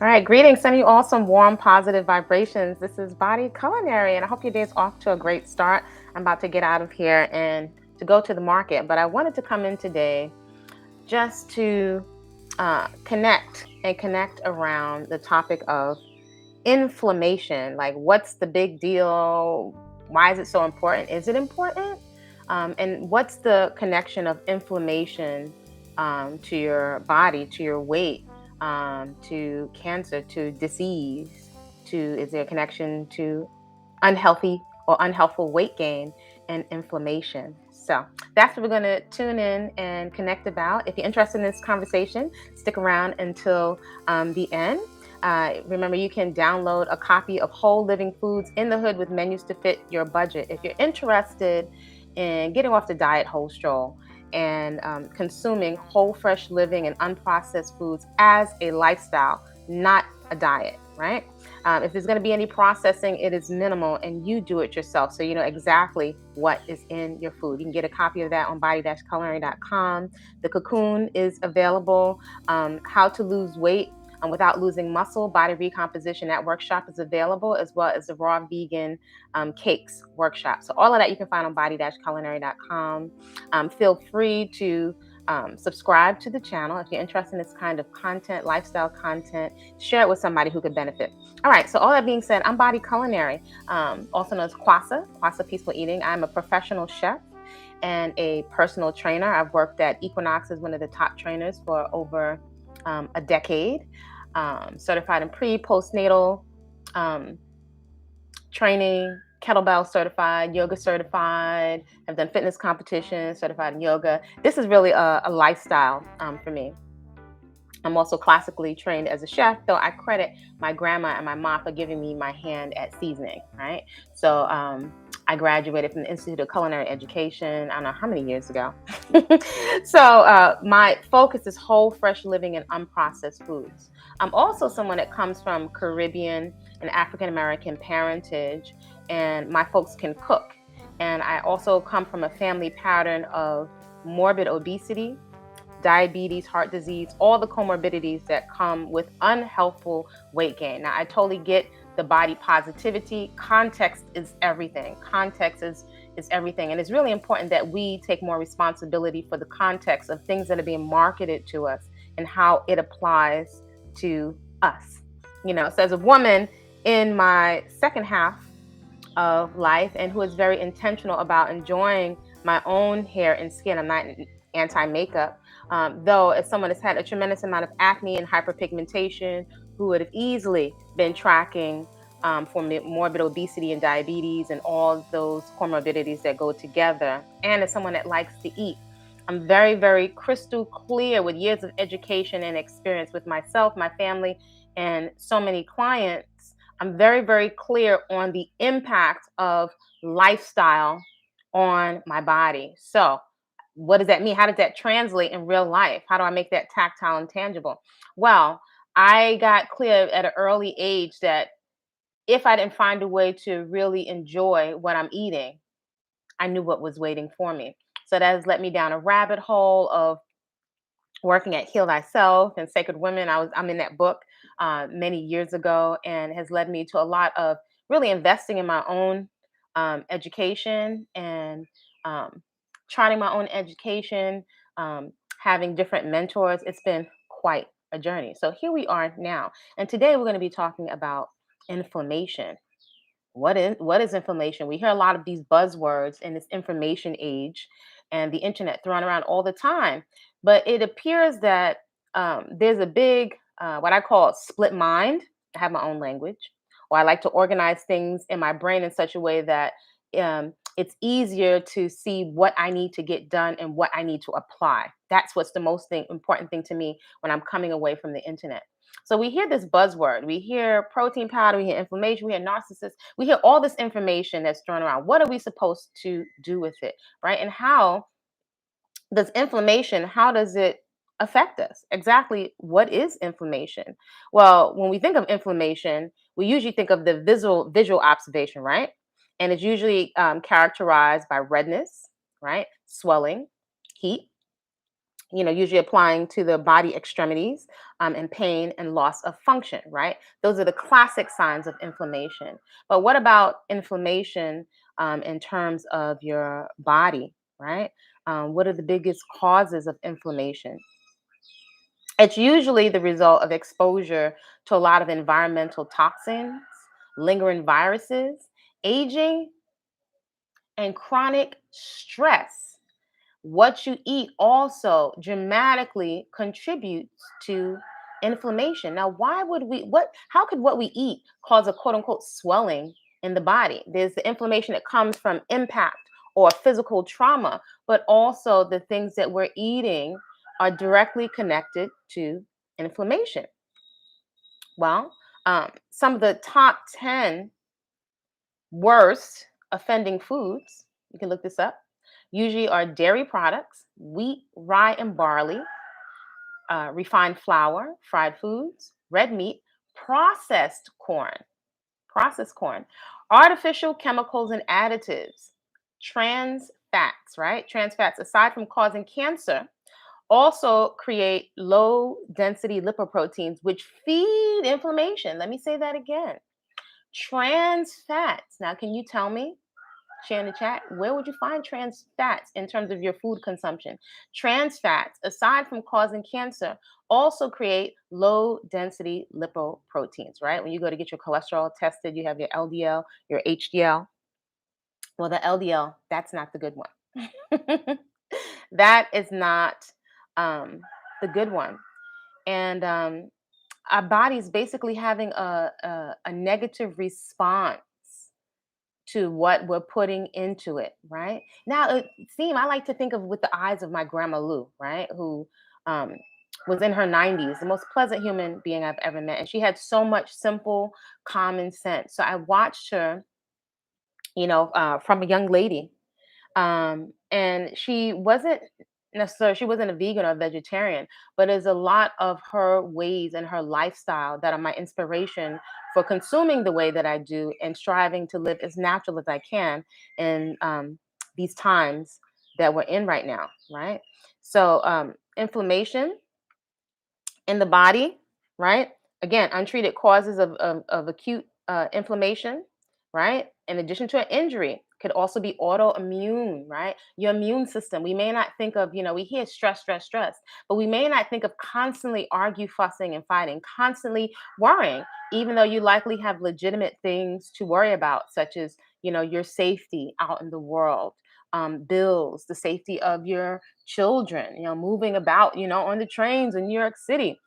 All right, greetings. Sending you all some warm, positive vibrations. This is Body Culinary, and I hope your day is off to a great start. I'm about to get out of here and to go to the market, but I wanted to come in today just to connect around the topic of inflammation. Like, what's the big deal? Why is it so important? Is it important? And what's the connection of inflammation to your body, to your weight, to cancer, to disease? Is there a connection to unhealthy or unhelpful weight gain and inflammation? So that's what we're going to tune in and connect about. If you're interested in this conversation, stick around until the end. Remember, you can download a copy of Whole Living Foods in the Hood with menus to fit your budget. If you're interested in getting off the diet whole stroll and consuming whole, fresh living and unprocessed foods as a lifestyle, not a diet, right? If there's going to be any processing, it is minimal and you do it yourself. So you know exactly what is in your food. You can get a copy of that on body-culinary.com. The cocoon is available. How to lose weight without losing muscle, body recomposition. That workshop is available, as well as the raw vegan cakes workshop. So all of that you can find on body-culinary.com. Feel free to subscribe to the channel if you're interested in this kind of content, lifestyle content. Share it with somebody who could benefit. All right, so all that being said, I'm Body Culinary, also known as Kwasapeacefull Eating. I'm a professional chef and a personal trainer. I've worked at Equinox as one of the top trainers for over a decade. Certified in postnatal training, kettlebell certified, yoga certified. I've done fitness competitions, certified in yoga. This is really a lifestyle for me. I'm also classically trained as a chef, though I credit my grandma and my mom for giving me my hand at seasoning, right? So I graduated from the Institute of Culinary Education, I don't know how many years ago. So my focus is whole, fresh living and unprocessed foods. I'm also someone that comes from Caribbean and African American parentage, and my folks can cook. And I also come from a family pattern of morbid obesity, diabetes, heart disease, all the comorbidities that come with unhealthful weight gain. Now, I totally get the body positivity. Context is everything. Context is everything. And it's really important that we take more responsibility for the context of things that are being marketed to us and how it applies to us. You know, so as a woman in my second half of life and who is very intentional about enjoying my own hair and skin, I'm not anti-makeup. Though as someone that's had a tremendous amount of acne and hyperpigmentation, who would have easily been tracking for morbid obesity and diabetes and all those comorbidities that go together, and as someone that likes to eat, I'm very, very crystal clear with years of education and experience with myself, my family, and so many clients. I'm very, very clear on the impact of lifestyle on my body. So what does that mean? How does that translate in real life? How do I make that tactile and tangible? Well, I got clear at an early age that if I didn't find a way to really enjoy what I'm eating, I knew what was waiting for me. So that has led me down a rabbit hole of working at Heal Thyself and Sacred Women. I'm in that book many years ago, and has led me to a lot of really investing in my own education and um, charting my own education, having different mentors. It's been quite a journey. So here we are now, and today we're going to be talking about inflammation. What is inflammation? We hear a lot of these buzzwords in this information age and the internet thrown around all the time, but it appears that there's a big what I call split mind. I have my own language, or I like to organize things in my brain in such a way that it's easier to see what I need to get done and what I need to apply. That's what's the most important thing to me when I'm coming away from the internet. So we hear this buzzword, we hear protein powder, we hear inflammation, we hear narcissists, we hear all this information that's thrown around. What are we supposed to do with it, right? And how does inflammation, how does it affect us? Exactly what is inflammation? Well, when we think of inflammation, we usually think of the visual observation, right? And it's usually characterized by redness, right? Swelling, heat, usually applying to the body extremities, and pain and loss of function, right? Those are the classic signs of inflammation. But what about inflammation in terms of your body, right? What are the biggest causes of inflammation? It's usually the result of exposure to a lot of environmental toxins, lingering viruses, aging, and chronic stress. What you eat also dramatically contributes to inflammation. Now, why would how could what we eat cause a quote unquote swelling in the body? There's the inflammation that comes from impact or physical trauma, but also the things that we're eating are directly connected to inflammation. Well, some of the top 10 worst offending foods, you can look this up, usually are dairy products, wheat, rye, and barley, refined flour, fried foods, red meat, processed corn, processed corn, artificial chemicals and additives, trans fats, right? Trans fats, aside from causing cancer, also create low density lipoproteins, which feed inflammation. Let me say that again. Trans fats. Now, can you tell me, share in the chat, where would you find trans fats in terms of your food consumption? Trans fats, aside from causing cancer, also create low density lipoproteins, right? When you go to get your cholesterol tested, you have your LDL, your HDL. Well, the LDL, that's not the good one. That is not the good one. And our body's basically having a negative response to what we're putting into it, right? Now, I like to think of with the eyes of my grandma Lou, right? Who um, was in her 90s, the most pleasant human being I've ever met. And she had so much simple common sense. So I watched her, from a young lady, and she wasn't a vegan or a vegetarian, but there's a lot of her ways and her lifestyle that are my inspiration for consuming the way that I do and striving to live as natural as I can in these times that we're in right now, right? So inflammation in the body, right? Again, untreated causes of acute inflammation, right? In addition to an injury, could also be autoimmune, right? Your immune system. We may not think of, we hear stress, stress, stress, but we may not think of constantly argue, fussing, and fighting, constantly worrying, even though you likely have legitimate things to worry about, such as, your safety out in the world, bills, the safety of your children, moving about, on the trains in New York City.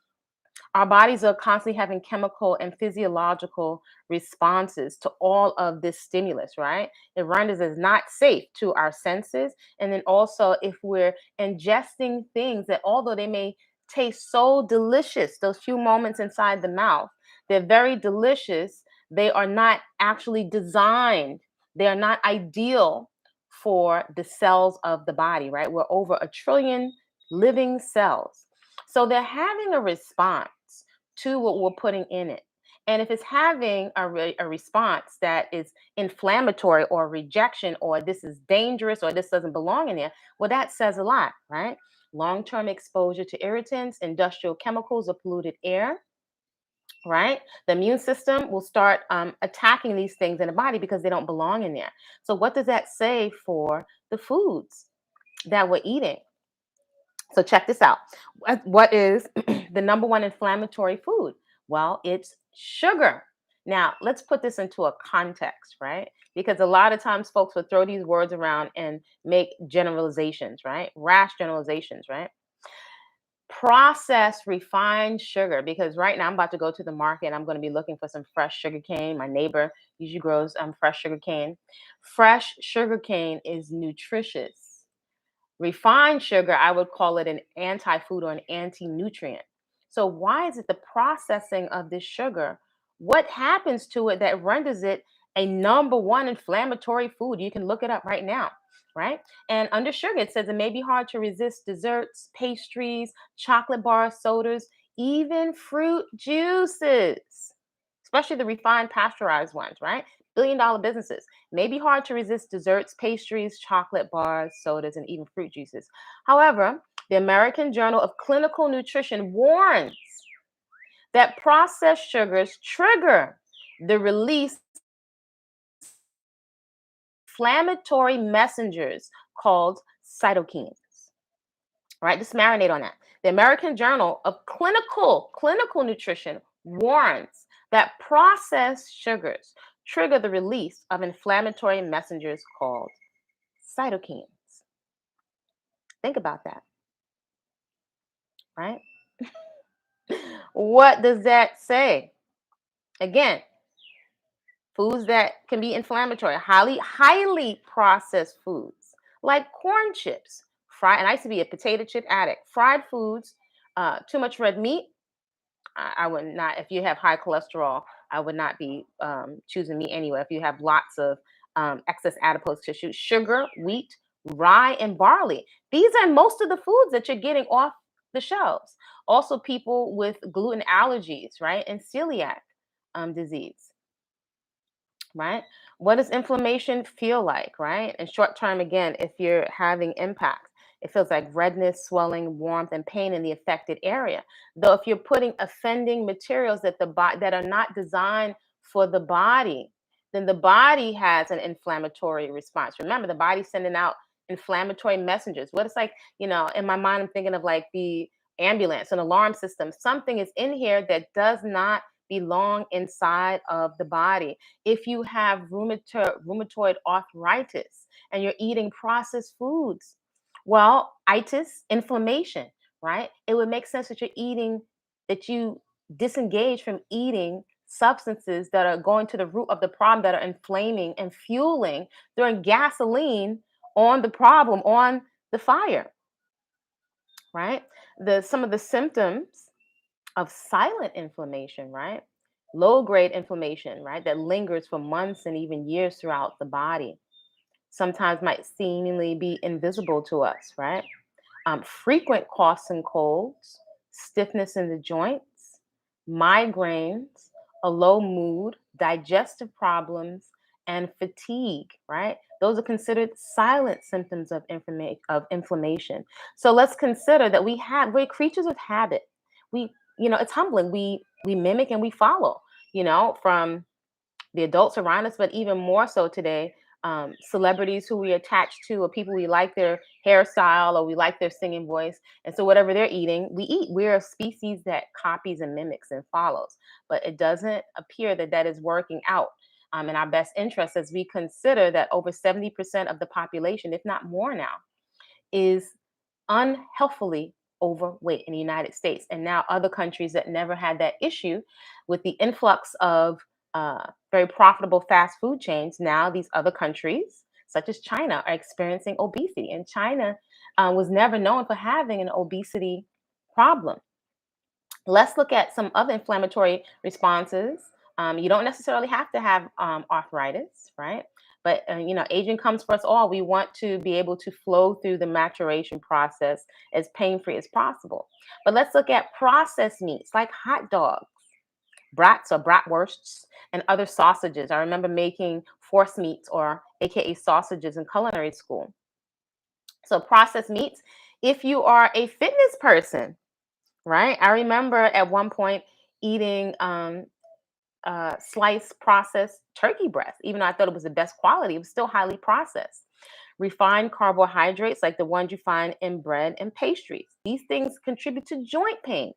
Our bodies are constantly having chemical and physiological responses to all of this stimulus, right? It renders us not safe to our senses. And then also, if we're ingesting things that, although they may taste so delicious, those few moments inside the mouth, they're very delicious. They are not actually designed, they are not ideal for the cells of the body, right? We're over 1 trillion living cells. So they're having a response to what we're putting in it. And if it's having a response that is inflammatory or rejection, or this is dangerous, or this doesn't belong in there, well, that says a lot, right? Long term exposure to irritants, industrial chemicals, or polluted air, right? The immune system will start attacking these things in the body because they don't belong in there. So, what does that say for the foods that we're eating? So check this out. What is the number one inflammatory food? Well, it's sugar. Now, let's put this into a context, right? Because a lot of times folks will throw these words around and make generalizations, right? Rash generalizations, right? Processed refined sugar, because right now I'm about to go to the market. I'm going to be looking for some fresh sugar cane. My neighbor usually grows fresh sugar cane. Fresh sugar cane is nutritious. Refined sugar, I would call it an anti-food or an anti-nutrient. So why is it the processing of this sugar? What happens to it that renders it a number one inflammatory food? You can look it up right now, right? And under sugar, it says it may be hard to resist desserts, pastries, chocolate bars, sodas, even fruit juices, especially the refined pasteurized ones, right? $1 billion businesses. May be hard to resist desserts, pastries, chocolate bars, sodas, and even fruit juices. However, The American Journal of Clinical Nutrition warns that processed sugars trigger the release of inflammatory messengers called cytokines. Right? Just marinate on that. The American Journal of Clinical Nutrition warns that processed sugars trigger the release of inflammatory messengers called cytokines. Think about that, right? What does that say? Again, foods that can be inflammatory, highly processed foods like corn chips, fried, and I used to be a potato chip addict, fried foods, too much red meat. I would not, if you have high cholesterol, I would not be choosing meat anyway. If you have lots of excess adipose tissue, sugar, wheat, rye, and barley. These are most of the foods that you're getting off the shelves. Also, people with gluten allergies, right, and celiac disease, right? What does inflammation feel like, right? In short term, again, if you're having impact, it feels like redness, swelling, warmth, and pain in the affected area. Though, if you're putting offending materials that are not designed for the body, then the body has an inflammatory response. Remember, the body's sending out inflammatory messengers. What it's like, in my mind, I'm thinking of like the ambulance, an alarm system. Something is in here that does not belong inside of the body. If you have rheumatoid arthritis and you're eating processed foods, well, itis, inflammation, right? It would make sense that you disengage from eating substances that are going to the root of the problem, that are inflaming and fueling, throwing gasoline on the problem, on the fire, right? Some of the symptoms of silent inflammation, right? Low grade inflammation, right? That lingers for months and even years throughout the body. Sometimes might seemingly be invisible to us, right? Frequent coughs and colds, stiffness in the joints, migraines, a low mood, digestive problems, and fatigue, right? Those are considered silent symptoms of inflammation. So let's consider that we're creatures of habit. It's humbling. We mimic and we follow, from the adults around us, but even more so today, celebrities who we attach to, or people we like their hairstyle, or we like their singing voice. And so whatever they're eating, we eat. We're a species that copies and mimics and follows. But it doesn't appear that is working out in our best interest, as we consider that over 70% of the population, if not more now, is unhealthily overweight in the United States. And now other countries that never had that issue, with the influx of very profitable fast food chains, now these other countries, such as China, are experiencing obesity. And China was never known for having an obesity problem. Let's look at some other inflammatory responses. You don't necessarily have to have arthritis, right? But aging comes for us all. We want to be able to flow through the maturation process as pain-free as possible. But let's look at processed meats like hot dogs, brats or bratwursts, and other sausages. I remember making force meats, or AKA sausages, in culinary school. So processed meats, if you are a fitness person, right? I remember at one point eating sliced processed turkey breast. Even though I thought it was the best quality, it was still highly processed. Refined carbohydrates like the ones you find in bread and pastries. These things contribute to joint pain.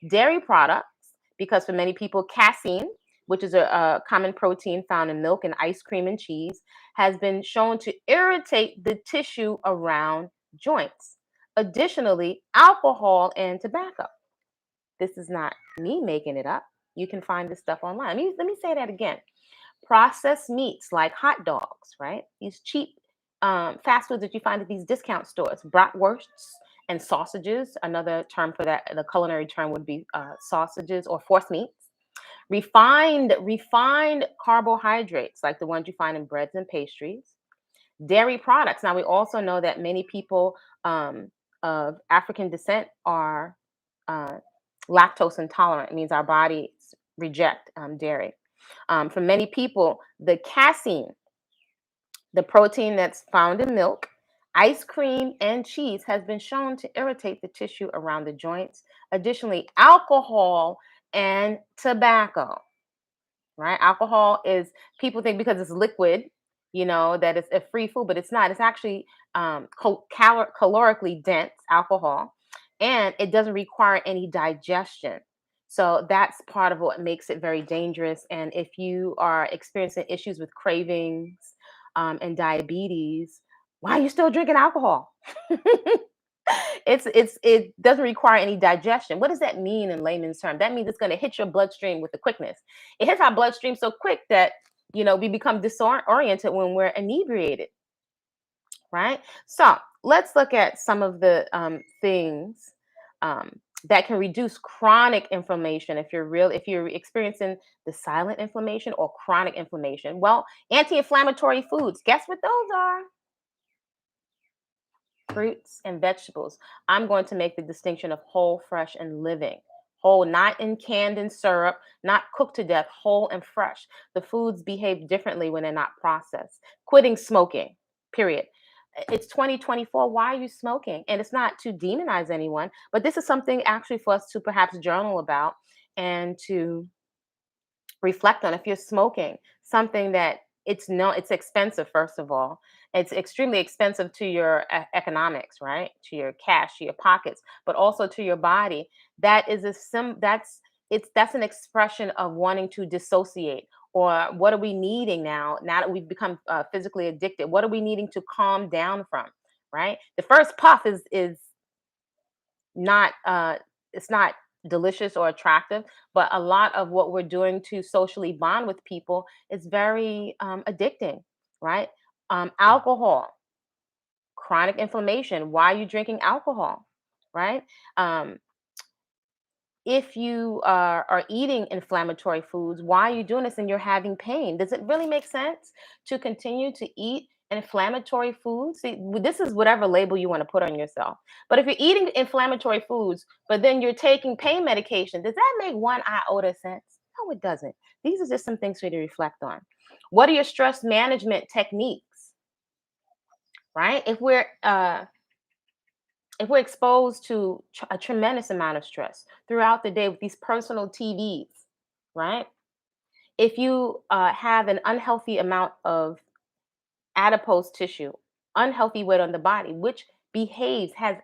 Dairy products, because for many people, casein, which is a common protein found in milk and ice cream and cheese, has been shown to irritate the tissue around joints. Additionally, alcohol and tobacco. This is not me making it up. You can find this stuff online. Let me say that again. Processed meats like hot dogs, right? These cheap fast foods that you find at these discount stores, bratwursts and sausages. Another term for that, the culinary term, would be sausages or force meats. Refined carbohydrates like the ones you find in breads and pastries. Dairy products. Now, we also know that many people of African descent are uh, lactose intolerant. It means our bodies reject dairy. For many people, the casein, the protein that's found in milk, Ice cream and cheese has been shown to irritate the tissue around the joints. Additionally, alcohol and tobacco, right? Alcohol is, people think because it's liquid, that it's a free food, but it's not. It's actually calorically dense alcohol, and it doesn't require any digestion. So that's part of what makes it very dangerous. And if you are experiencing issues with cravings and diabetes, why are you still drinking alcohol? It doesn't require any digestion. What does that mean in layman's terms? That means it's going to hit your bloodstream with the quickness. It hits our bloodstream so quick that we become disoriented when we're inebriated, right? So let's look at some of the things that can reduce chronic inflammation. If you're experiencing the silent inflammation or chronic inflammation, well, anti-inflammatory foods. Guess what those are? Fruits and vegetables. I'm going to make the distinction of whole, fresh, and living. Whole, not in canned in syrup, not cooked to death, whole and fresh. The foods behave differently when they're not processed. Quitting smoking, period. It's 2024. Why are you smoking? And it's not to demonize anyone, but this is something actually for us to perhaps journal about and to reflect on. If you're smoking something that it's expensive. First of all, it's extremely expensive to your economics, right, to your cash, to your pockets, but also to your body. That is a sim that's an expression of wanting to dissociate. Or what are we needing now that we've become physically addicted? What are we needing to calm down from? Right, the first puff is not it's not delicious or attractive, but a lot of what we're doing to socially bond with people is very addicting, right? Alcohol, chronic inflammation. Why are you drinking alcohol, right? um, if you are eating inflammatory foods, why are you doing this and you're having pain? Does it really make sense to continue to eat inflammatory foods? See, this is whatever label you want to put on yourself. But if you're eating inflammatory foods, but then you're taking pain medication, does that make one iota sense? No, it doesn't. These are just some things for you to reflect on. What are your stress management techniques, right? If we're exposed to a tremendous amount of stress throughout the day with these personal TVs, right? If you have an unhealthy amount of adipose tissue, unhealthy weight on the body, which has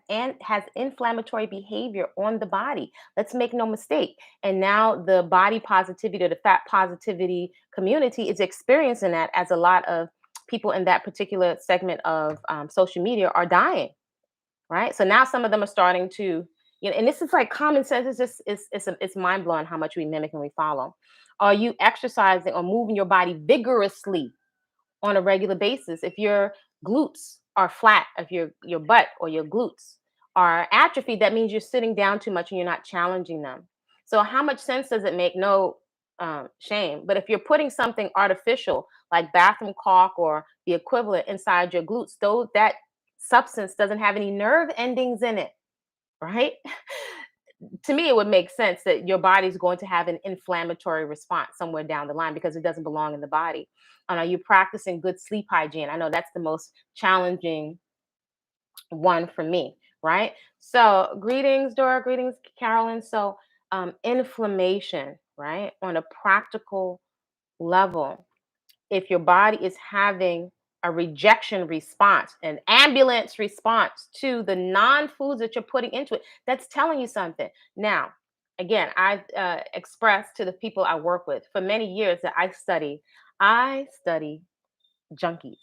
inflammatory behavior on the body. Let's make no mistake. And now the body positivity or the fat positivity community is experiencing that, as a lot of people in that particular segment of social media are dying, right? So now some of them are starting to, and this is like common sense. It's just it's mind blowing how much we mimic and we follow. Are you exercising or moving your body vigorously on a regular basis? If your glutes are flat, if your butt or your glutes are atrophied, that means you're sitting down too much and you're not challenging them. So how much sense does it make? No shame. But if you're putting something artificial like bathroom caulk or the equivalent inside your glutes, though that substance doesn't have any nerve endings in it, right? To me, it would make sense that your body's going to have an inflammatory response somewhere down the line because it doesn't belong in the body. And are you practicing good sleep hygiene? I know that's the most challenging one for me, right? So, greetings, Dora. Greetings, Carolyn. So, inflammation, right? On a practical level, if your body is having a rejection response, an ambulance response to the non-foods that you're putting into it, that's telling you something. Now, again, I've expressed to the people I work with for many years that I study junkies.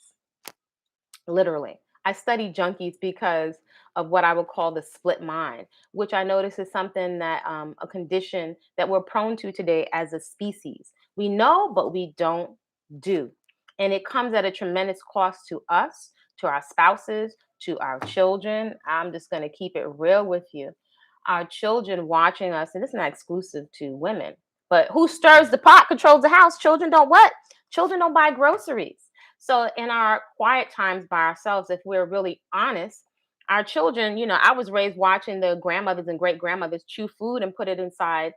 Literally, I study junkies because of what I would call the split mind, which I notice is something that a condition that we're prone to today as a species. We know, but we don't do. And it comes at a tremendous cost to us, to our spouses, to our children. I'm just going to keep it real with you. Our children watching us, and it's not exclusive to women, but who stirs the pot controls the house. Children don't what? Children don't buy groceries. So in our quiet times by ourselves, if we're really honest, our children, I was raised watching the grandmothers and great grandmothers chew food and put it inside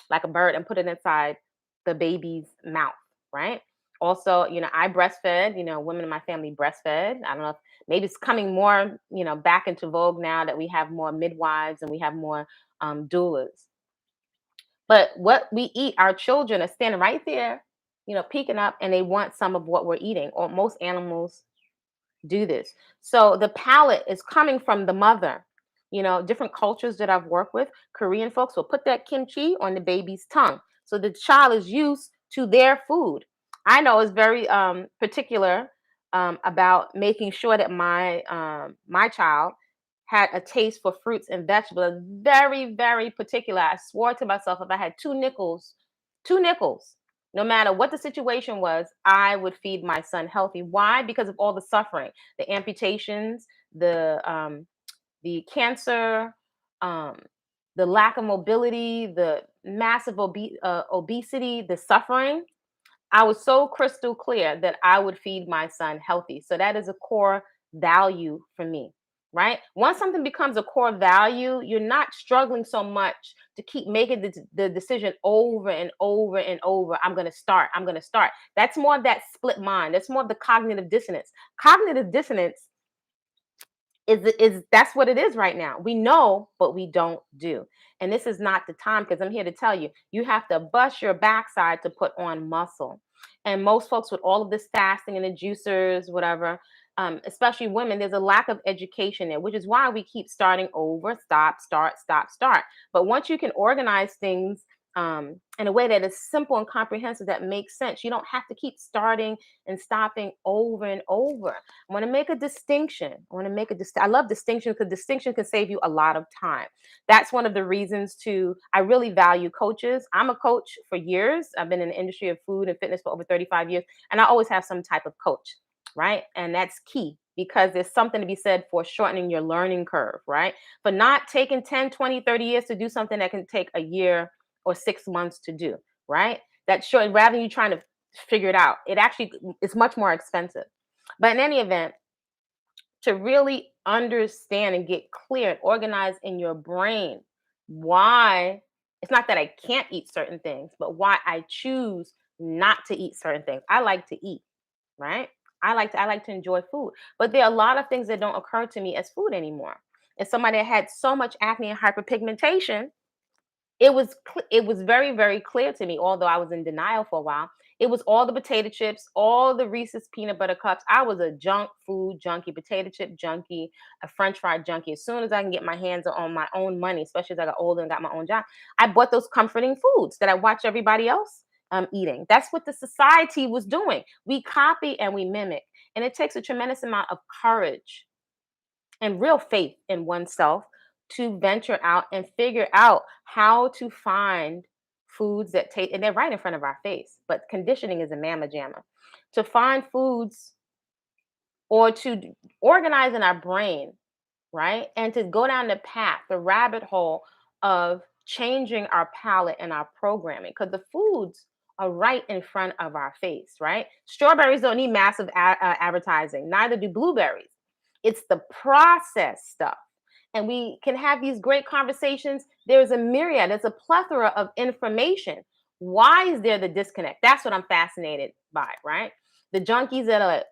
like a bird and put it inside the baby's mouth, right? Also, I breastfed, women in my family breastfed. I don't know if maybe it's coming more, back into vogue now that we have more midwives and we have more doulas. But what we eat, our children are standing right there, peeking up, and they want some of what we're eating. Or most animals do this. So the palate is coming from the mother. Different cultures that I've worked with, Korean folks will put that kimchi on the baby's tongue. So the child is used to their food. I know it's very particular about making sure that my child had a taste for fruits and vegetables. Very, very particular. I swore to myself if I had two nickels, no matter what the situation was, I would feed my son healthy. Why? Because of all the suffering, the amputations, the cancer, um, the lack of mobility, the massive obesity, the suffering. I was so crystal clear that I would feed my son healthy. So that is a core value for me, right? Once something becomes a core value, you're not struggling so much to keep making the decision over and over and over. I'm going to start. I'm going to start. That's more of that split mind. That's more of the cognitive dissonance. Cognitive dissonance is that's what it is right now. We know, but we don't do. And this is not the time, because I'm here to tell you, you have to bust your backside to put on muscle. And most folks with all of this fasting and the juicers, whatever, especially women, there's a lack of education there, which is why we keep starting over, stop, start, stop, start. But once you can organize things in a way that is simple and comprehensive, that makes sense, you don't have to keep starting and stopping over and over. I want to make a distinction. I love distinction, because distinction can save you a lot of time. That's one of the reasons I really value coaches. I'm a coach for years. I've been in the industry of food and fitness for over 35 years, and I always have some type of coach, right? And that's key, because there's something to be said for shortening your learning curve, right? For not taking 10, 20, 30 years to do something that can take a year or 6 months to do, right? That's short, rather than you trying to figure it out. It actually is much more expensive. But in any event, to really understand and get clear and organized in your brain why it's not that I can't eat certain things, but why I choose not to eat certain things. I like to eat, right? I like to enjoy food, but there are a lot of things that don't occur to me as food anymore. As somebody that had so much acne and hyperpigmentation, it was very, very clear to me, although I was in denial for a while. It was all the potato chips, all the Reese's peanut butter cups. I was a junk food junkie, potato chip junkie, a French fry junkie. As soon as I can get my hands on my own money, especially as I got older and got my own job, I bought those comforting foods that I watched everybody else eating. That's what the society was doing. We copy and we mimic, and it takes a tremendous amount of courage and real faith in oneself to venture out and figure out how to find foods that take, and they're right in front of our face, but conditioning is a mamma jamma, to find foods, or to organize in our brain, right? And to go down the path, the rabbit hole of changing our palate and our programming, because the foods are right in front of our face, right? Strawberries don't need massive advertising, neither do blueberries. It's the processed stuff. And we can have these great conversations. There's a myriad, there's a plethora of information. Why is there the disconnect? That's what I'm fascinated by, right? The junkies that are like,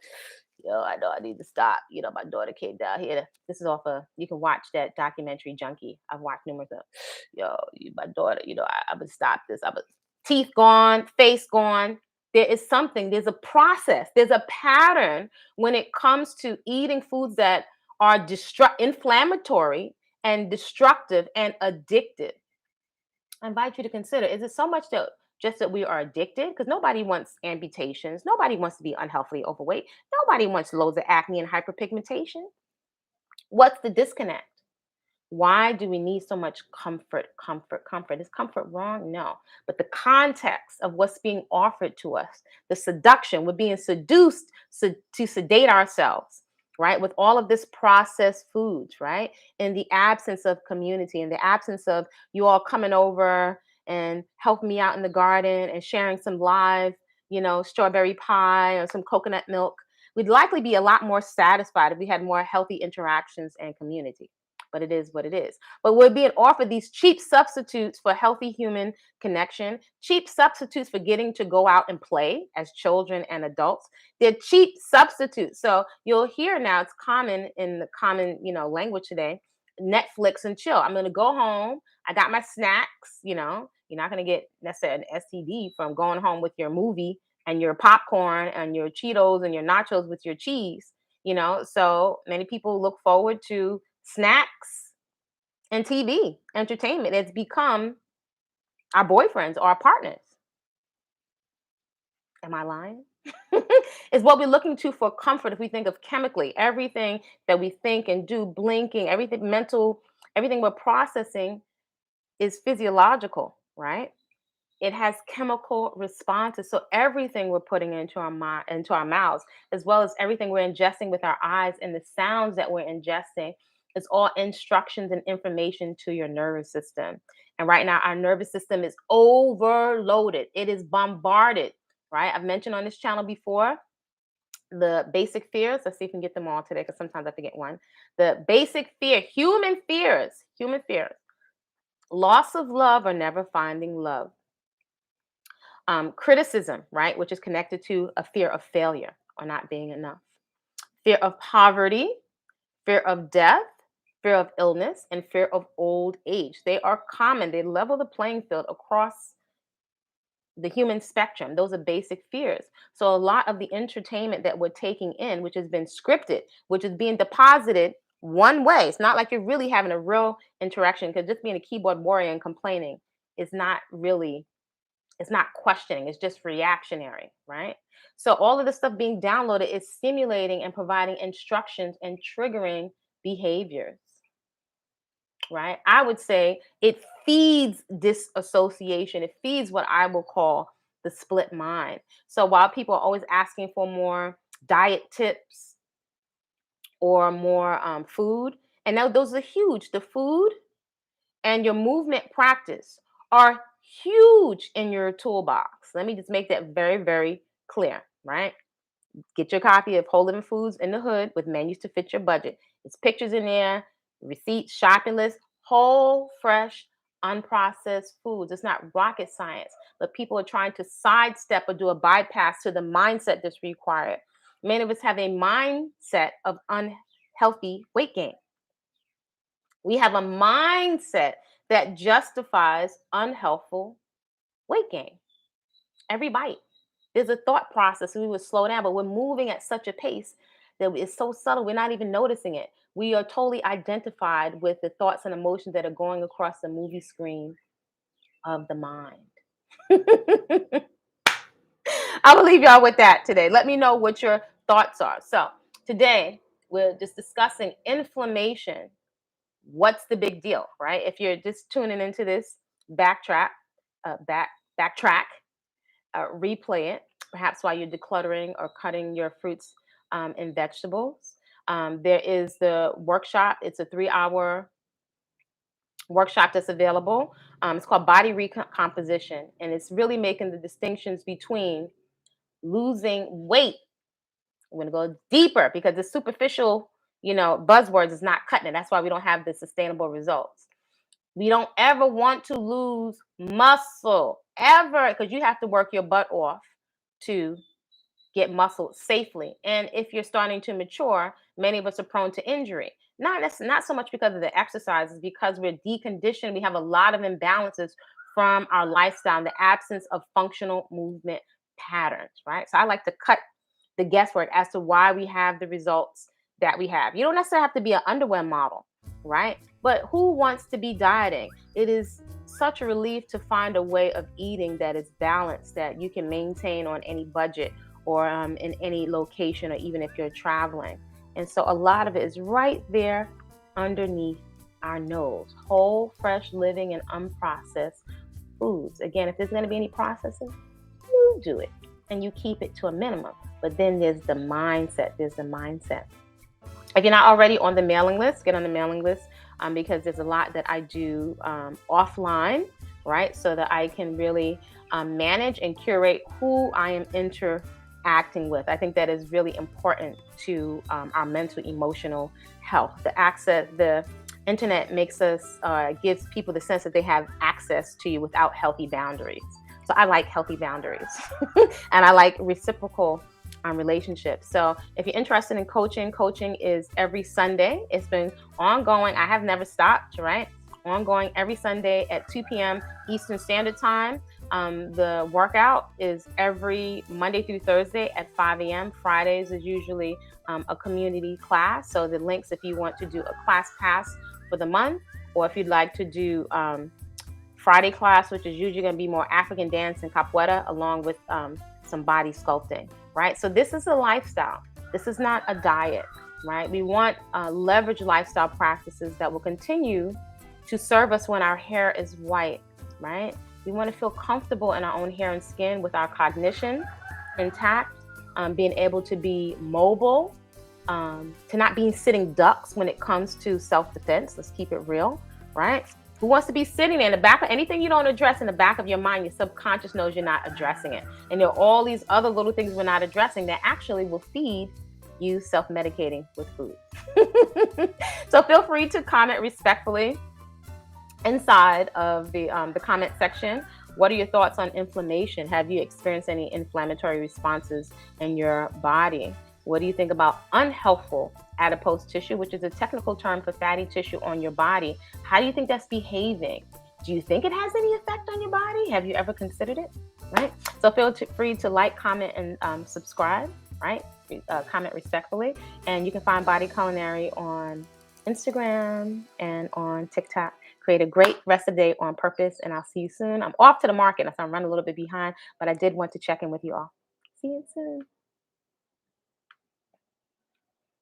yo, I know I need to stop. My daughter came down here. This is off you can watch that documentary Junkie. I've watched numerous of, yo, my daughter, I would stop this. Teeth gone, face gone. There is something, there's a process, there's a pattern when it comes to eating foods that are inflammatory and destructive and addictive. I invite you to consider, is it so much that just that we are addicted? Because nobody wants amputations. Nobody wants to be unhealthily overweight. Nobody wants loads of acne and hyperpigmentation. What's the disconnect? Why do we need so much comfort, comfort, comfort? Is comfort wrong? No. But the context of what's being offered to us, the seduction, we're being seduced to sedate ourselves, right? With all of this processed foods, right? In the absence of community, in the absence of you all coming over and helping me out in the garden and sharing some live, strawberry pie or some coconut milk, we'd likely be a lot more satisfied if we had more healthy interactions and community. but it is what it is. But we're being offered these cheap substitutes for healthy human connection, cheap substitutes for getting to go out and play as children and adults. They're cheap substitutes. So you'll hear now, it's common in the common, language today, Netflix and chill. I'm going to go home. I got my snacks, you're not going to get necessarily an STD from going home with your movie and your popcorn and your Cheetos and your nachos with your cheese. So many people look forward to snacks and TV entertainment. It's become our boyfriends or our partners. Am I lying? Is what we're looking to for comfort. If we think of chemically, everything that we think and do, blinking, everything mental, everything we're processing is physiological, right? It has chemical responses. So everything we're putting into our mind, into our mouths, as well as everything we're ingesting with our eyes and the sounds that we're ingesting, is all instructions and information to your nervous system. And right now, our nervous system is overloaded. It is bombarded, right? I've mentioned on this channel before the basic fears. Let's see if we can get them all today, because sometimes I forget one. The basic fear, human fears, loss of love or never finding love. Criticism, right, which is connected to a fear of failure or not being enough. Fear of poverty, fear of death, fear of illness, and fear of old age. They are common. They level the playing field across the human spectrum. Those are basic fears. So a lot of the entertainment that we're taking in, which has been scripted, which is being deposited one way. It's not like you're really having a real interaction, because just being a keyboard warrior and complaining is not really, it's not questioning, it's just reactionary, right? So all of the stuff being downloaded is stimulating and providing instructions and triggering behaviors, right? I would say it feeds disassociation. It feeds what I will call the split mind. So while people are always asking for more diet tips or more food, and now those are huge. The food and your movement practice are huge in your toolbox. Let me just make that very, very clear, right? Get your copy of Whole Living Foods in the Hood with menus to fit your budget. It's pictures in there, receipts, shopping list, whole, fresh, unprocessed foods. It's not rocket science, but people are trying to sidestep or do a bypass to the mindset that's required. Many of us have a mindset of unhealthy weight gain. We have a mindset that justifies unhealthful weight gain. Every bite. There's a thought process, and we would slow down, but we're moving at such a pace that it's so subtle, we're not even noticing it. We are totally identified with the thoughts and emotions that are going across the movie screen of the mind. I will leave y'all with that today. Let me know what your thoughts are. So today, we're just discussing inflammation. What's the big deal, right? If you're just tuning into this, backtrack, replay it, perhaps while you're decluttering or cutting your fruits and vegetables. There is the workshop. It's a 3-hour workshop that's available. It's called Body Recomposition, and it's really making the distinctions between losing weight. We're going to go deeper, because the superficial, buzzwords is not cutting it. That's why we don't have the sustainable results. We don't ever want to lose muscle, ever, because you have to work your butt off to get muscle safely. And if you're starting to mature, many of us are prone to injury. Not so much because of the exercises, because we're deconditioned. We have a lot of imbalances from our lifestyle, the absence of functional movement patterns, right? So I like to cut the guesswork as to why we have the results that we have. You don't necessarily have to be an underwear model, right? But who wants to be dieting? It is such a relief to find a way of eating that is balanced, that you can maintain on any budget or in any location, or even if you're traveling. And so a lot of it is right there underneath our nose. Whole, fresh living, and unprocessed foods. Again, if there's going to be any processing, you do it and you keep it to a minimum. But then there's the mindset. If you're not already on the mailing list, get on the mailing list, because there's a lot that I do offline, right? So that I can really manage and curate who I am interacting with. I think that is really important to our mental, emotional health. The internet makes us gives people the sense that they have access to you without healthy boundaries. So I like healthy boundaries, and I like reciprocal relationships. So if you're interested in coaching, coaching is every Sunday. It's been ongoing. I have never stopped. Right, ongoing every Sunday at 2 p.m. Eastern Standard Time. The workout is every Monday through Thursday at 5 a.m. Fridays is usually a community class. So the links, if you want to do a class pass for the month, or if you'd like to do Friday class, which is usually going to be more African dance and capoeira, along with some body sculpting, right? So this is a lifestyle. This is not a diet, right? We want leverage lifestyle practices that will continue to serve us when our hair is white, right? We want to feel comfortable in our own hair and skin with our cognition intact, being able to be mobile, to not being sitting ducks when it comes to self-defense. Let's keep it real, right? Who wants to be sitting there in the back of anything you don't address in the back of your mind? Your subconscious knows you're not addressing it. And there are all these other little things we're not addressing that actually will feed you self-medicating with food. So feel free to comment respectfully inside of the comment section. What are your thoughts on inflammation? Have you experienced any inflammatory responses in your body? What do you think about unhealthful adipose tissue, which is a technical term for fatty tissue on your body? How do you think that's behaving? Do you think it has any effect on your body? Have you ever considered it? Right? So feel free to like, comment, and subscribe, right? Comment respectfully. And you can find Body Culinary on Instagram and on TikTok. Create a great rest of the day on purpose, and I'll see you soon. I'm off to the market, so I'm running a little bit behind, but I did want to check in with you all. See you soon.